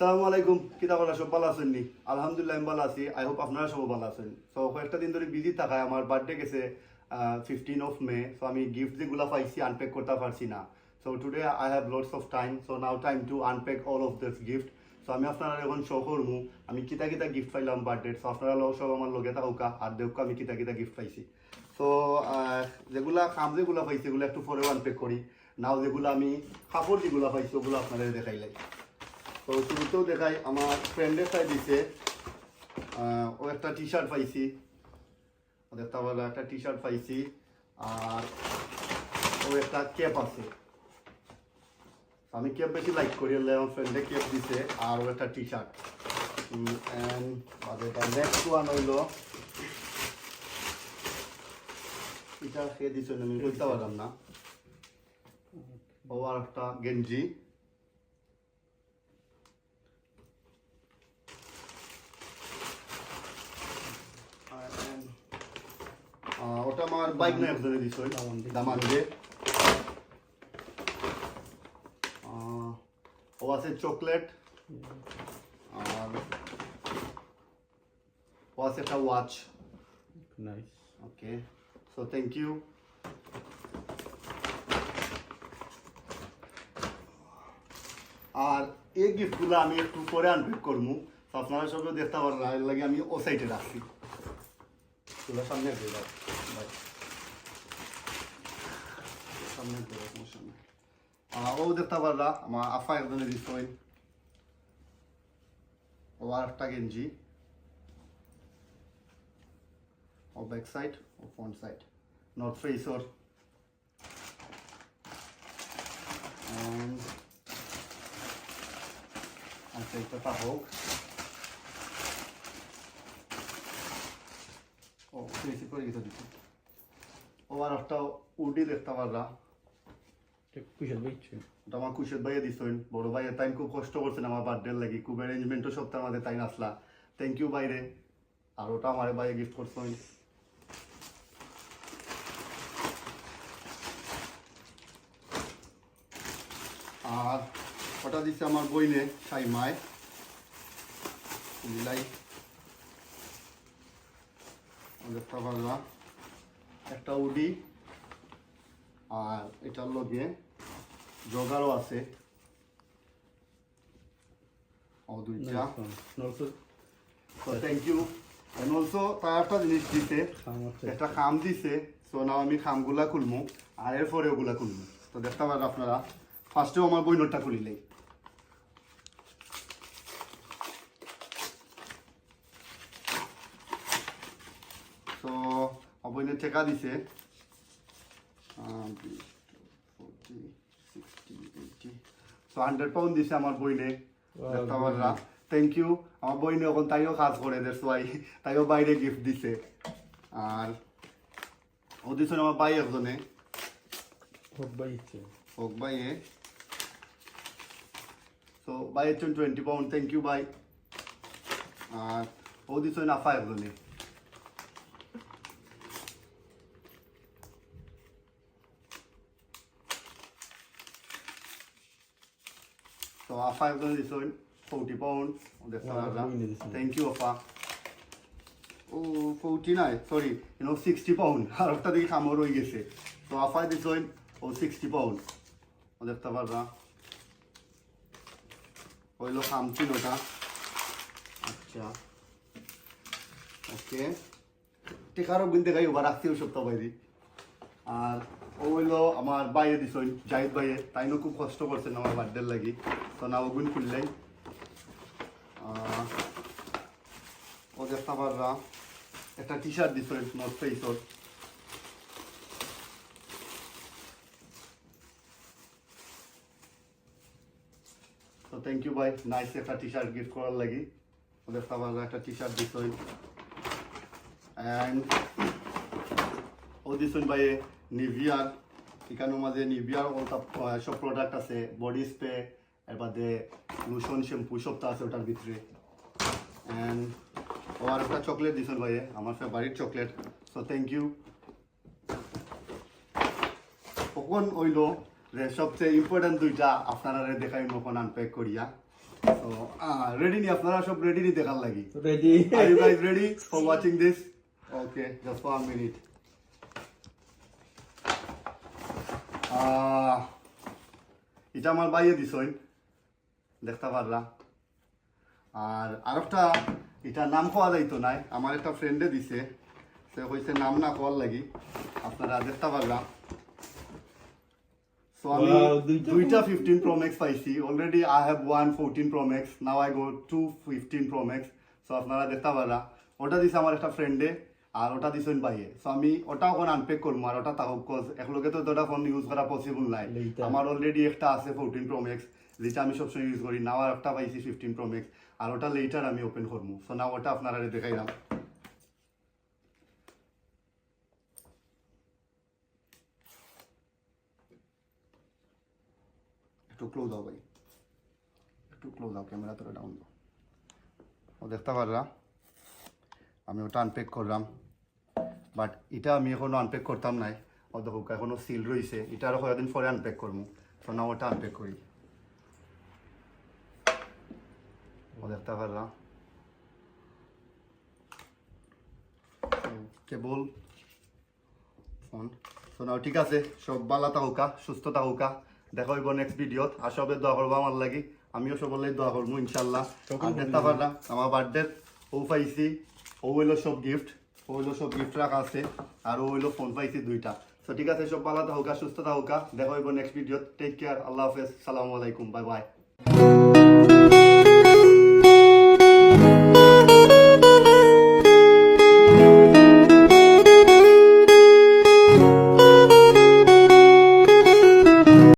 সালামু আলাইকুম, কিতা বলা সব ভালো আছেন নি? আলহামদুলিল্লাহ আমি ভালো আছি। আই হোপ আপনারা সব ভালো আছেন। সো কয়েকটা দিন ধরে বিজি থাকায় আমার বার্থডে গেছে 15 May। সো আমি গিফট যেগুলো পাইছি আনপ্যাক করতে পারছি না। So today I have lots of time. So now time to unpack all of this gift. So আমি আপনারা এখন শো করবো আমি কিতা কিতা গিফট পাইলাম বার্থডে। সো আপনারা সব আমার লগে থাকুকা আর দেখুকা আমি কিতা কিতা গিফট পাইছি। সো যেগুলা যেগুলো পাইছি এগুলো একটু পরেও আনপ্যাক করি। নাও যেগুলো আমি কাপড় যেগুলো পাইছি ওগুলো আপনাদের দেখাইলাই। তো শুরুতেও দেখাই আমার ফ্রেন্ডের সাইড দিছে ও একটা টি শার্ট পাইছি, দেখতে পারলো একটা টি শার্ট পাইছি, আর ও একটা ক্যাপ আছে। আমি ক্যাপ বেশি লাইক করি, আমার ফ্রেন্ডে ক্যাপ দিছে আর ও একটা টি শার্ট। নেক্সট ওয়ান হইল এটা খেয়ে দিছে আমি বলতে পারলাম না। ও আর একটা গেঞ্জি, ওটা আমার বাইক না একজনে দিছে দামানদে। ও আছে চকলেট, আর ও আছে একটা watch. Nice. Okay, so thank you. আর এই গিফটগুলো আমি একটু পরে আনপ্যাক করবো, আপনারা সবাই দেখতে পারেন। এর লাগে আমি ও সাইডে রাখছি, তোলা সামনে দিয়ে দাও ভাই, সামনে দিয়ে সমস্যা নেই। ও দেখতে পারলা আমার আফা একজনে দিচ্ছেন, ও আর একটা গেঞ্জি, ও ব্যাক সাইড ও ফ্রন্ট সাইড, নর্থ ফেসর। আচ্ছা এটা হোক, ও বেশি করে গেছে দিচ্ছে। ও আর একটা উডি দেখতে পারলা, কুশল ভাইছে। ওটা আমার কুশের ভাইয়ে দিছেন, বড় ভাইয়ের টাইম খুব কষ্ট করছেন আমার বার্থডে লাগি, খুব অ্যারেঞ্জমেন্টও সপ্তাহ আমাদের তাই আসলা। থ্যাংক ইউ বাইরে। আর ওটা আমার ভাইয়ে গিফট করছেন। আর ওটা দিচ্ছে আমার বইনে সাইমায় মিলাই, দেখতে পারলা একটা উডি, আর এটার লগে জগারও আছে ও দুইটা। Thank you. এন্ড অলসো তার একটা জিনিস দিছে, একটা খাম দিছে। সো নাও আমি খামগুলা খুলবো আর এরপরে ওগুলা খুলবো। তো দেখতে পারেন আপনারা, ফার্স্টেও আমার বই নোটটা খুলিলেই। তো বইনের ঠেকা দিছে 100 পাউন্ড দিছে আমার বইনে, দেখতে পারলা। Thank you. আমার বইনে এখন তাইও কাজ করে, তাইও বাইরে গিফট দিছে। আর ও দিছে আমার ভাই একজনে, হোক ভাইয়ে। সো ভাইয়ের 20 পাউন্ড, থ্যাংক ইউ ভাই। আর ও দিছে আফা একজনে। তো আফা একজনে দিছেন 40 পাউন্ড, দেখতে পারলা। থ্যাংক ইউ আফা। ও 40 নাই, সরি 60 পাউন্ড, আর একটা দিকে খামর হয়ে গেছে। তো আফাই দিছেন ও 60 পাউন্ড, দেখতে পারলা। হইলো খাম ছিল ওটা। আচ্ছা ওকে, টেকারও গুনতে গাই ওবার রাখতেও সপ্তাহ বাইরে। আর ও হইলো আমার বাইরে দিছেন জাহিদ ভাইয়ে, তাইনও খুব কষ্ট করছেন আমার বার্থডে লাগি। তো না ওগুন খুললেন। ও দেখতে পাররা একটা টি শার্ট দিছেন নর্থ ফেসর। তো থ্যাংক ইউ ভাই, নাইস একটা টি শার্ট গিফট করার লাগি। ও দেখতে পাররা একটা টি শার্ট দিছেন। অ্যান্ড ও দিছেন ভাইয়ে নিভিয়ার, এখানের মাঝে নিভিয়ার সব প্রোডাক্ট আছে, বডি স্প্রে, এর বাদে লোশন শ্যাম্পু সবটা আছে ওটার ভিতরে। অ্যান্ড ও আর একটা চকলেট দিছেন ভাইয়ে, আমার favourite chocolate. So thank you. কখন হইল যে সবচেয়ে ইম্পর্টেন্ট দুইটা আপনারা দেখাই মখন আনপ্যাক করিয়া। So, ready নি আপনারা সব ready নি দেখার লাগি? Ready? Are you guys ready for watching this? Okay, just for a minute. এটা আমার বাইয়ে দিছইন দেখতে পারলা আর আরেকটা এটা নাম খাওয়া যাইতো নাই আমার একটা ফ্রেন্ডে দিছে সে কইছে নাম না খাওয়ার লাগি আপনারা দেখতে পারলা সো আমি Wow, দুইটা 15 Pro Max পাইছি already I have one 14 Pro Max now I go to 15 Pro Max so আপনারা দেখতে পারলা ওটা দিছে আমার একটা ফ্রেন্ডে আর ওটা দিছেন বাইয়ে সো আমি ওটা এখন আনপ্যাক করবো আর ওটা তাহলে কজ একলগে তো দুটা ফোন ইউজ করা পসিবল নাই Later. আমার অলরেডি একটা আছে 14 Pro Max যেটা আমি সবসময় ইউজ করি নাও আর একটা পাইছি 15 Pro Max আর ওটা লেটার আমি ওপেন করবো সো নাও ওটা আপনারা দেখাইলাম একটু ক্লোজ দাও ভাই একটু ক্লোজ দাও ক্যামেরা তোরা ডাউন দাও ও দেখতে পারলা আমি ওটা আনপ্যাক করলাম বাট এটা আমি এখনো আনপ্যাক করতাম নাই ও দেখো এখনো সিল রয়েছে এটা আরো কয়েকদিন পরে আনপ্যাক করবো তো না ওটা আনপ্যাক করি ও দেখতে পারলা কেবল ফোন তো নাও ঠিক আছে সব ভালো থাকুকা সুস্থ থাকুকা দেখা হইব নেক্সট ভিডিওত আর সবে দোয়া করবো আমার লাগি আমিও সবার দোয়া করবো ইনশাল্লাহ আর দেখতে পারলাম আমার বার্থডে ও পাইছি ও হইলো সব গিফট ও হইলো সব গিফট রাখা আছে আর ও হইলো ফোন পাইছি দুইটা তো ঠিক আছে সব ভালো থাকুকা সুস্থ থাকুকা দেখা হইব নেক্সট ভিডিওত টেক কেয়ার আল্লাহ হাফেজ সালামু আলাইকুম বাই বাই